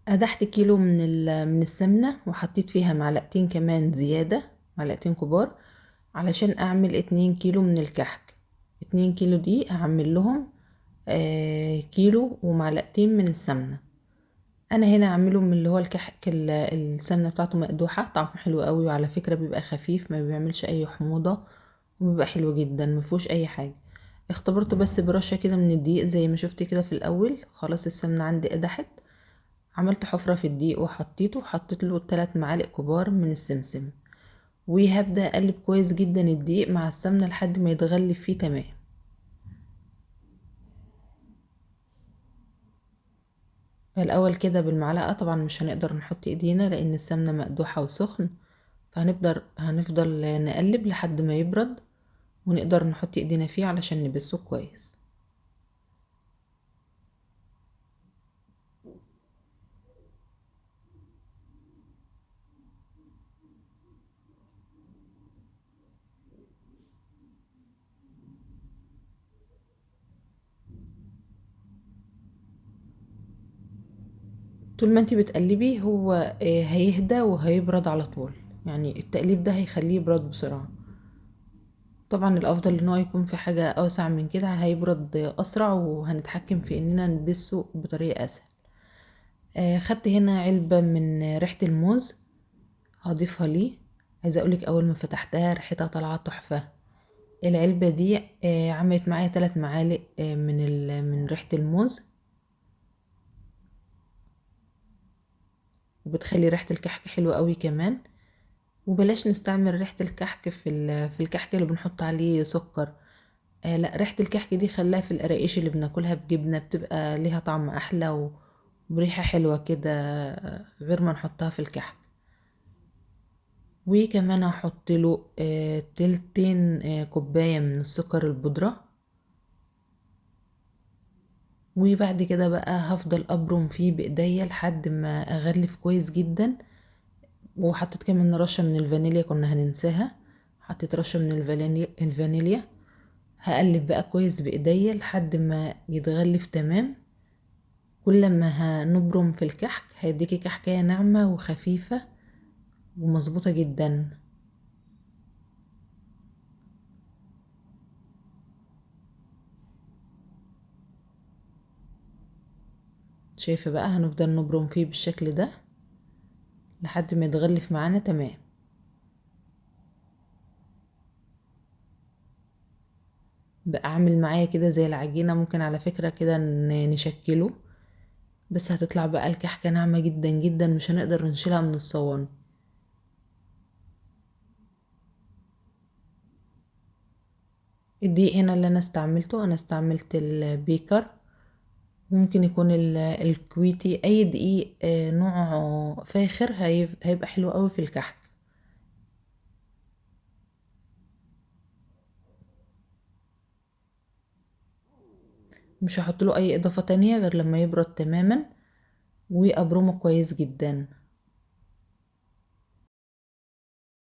قدحت كيلو من السمنة، وحطيت فيها معلقتين كمان زيادة، معلقتين كبار، علشان اعمل 2 كيلو من الكحك. 2 كيلو دي هعمل لهم كيلو ومعلقتين من السمنة. انا هنا اعمله من اللي هو الكحك السمنة بتاعته مقدوحة، طعمه حلو قوي، وعلى فكرة بيبقى خفيف، ما بيعملش اي حموضة، وبيبقى حلو جدا، مفيهوش اي حاجة. اختبرته بس برشة كده من الدقيق زي ما شفت كده في الاول. خلاص السمنة عندي قدحت، عملت حفرة في الدقيق وحطيت له 3 معالق كبار من السمسم، وهبدأ اقلب كويس جدا الدقيق مع السمنة لحد ما يتغلف فيه تمام. الاول كده بالمعلقة، طبعا مش هنقدر نحط ايدينا لان السمنة مقدوحة وسخن، فهنفضل نقلب لحد ما يبرد، ونقدر نحط ايدينا فيه علشان نبسه كويس. طول ما انتي بتقلبي هو هيهدى وهيبرد على طول، يعني التقليب ده هيخليه يبرد بسرعة. طبعا الافضل ان هو يكون في حاجة اوسع من كده، هيبرد اسرع وهنتحكم في اننا نلبسه بطريقة اسهل. خدت هنا علبة من ريحة الموز، هضيفها ليه. عايزة اقولك اول ما فتحتها ريحتها طالعة تحفة. العلبة دي عملت معايا 3 معالق من ريحة الموز، وبتخلي ريحة الكحك حلوة قوي كمان. وبلاش نستعمل ريحة الكحك في الكحك اللي بنحط عليه سكر. لا، ريحة الكحك دي خلاها في القراقيش اللي بناكلها بجبنة، بتبقى ليها طعم احلى وريحة حلوة كده، غير ما نحطها في الكحك. وكمان هحط له تلتين كوباية من السكر البودرة. وبعد كده بقى هفضل ابرم فيه بايديا لحد ما اغلف كويس جدا. وحطيت كمان رشة من الفانيليا كنا هننساها، حطيت رشة من الفانيليا. هقلب بقى كويس بايديا لحد ما يتغلف تمام. كل ما هنبرم في الكحك هيديكي كحكاية ناعمة وخفيفة ومظبوطة جدا. شايفة بقى، هنفضل نبرم فيه بالشكل ده لحد ما يتغلف معانا تمام. بقى اعمل معايا كده زي العجينة، ممكن على فكرة كده نشكله، بس هتطلع بقى الكحكة ناعمة جدا جدا، مش هنقدر نشيلها من الصواني. الدقيق هنا اللي انا استعملت البيكر. ممكن يكون الكويتي، اي دقيق نوعه فاخر هيبقى حلو قوي في الكحك. مش هحط له اي اضافة تانية غير لما يبرد تماما وابرمه كويس جدا.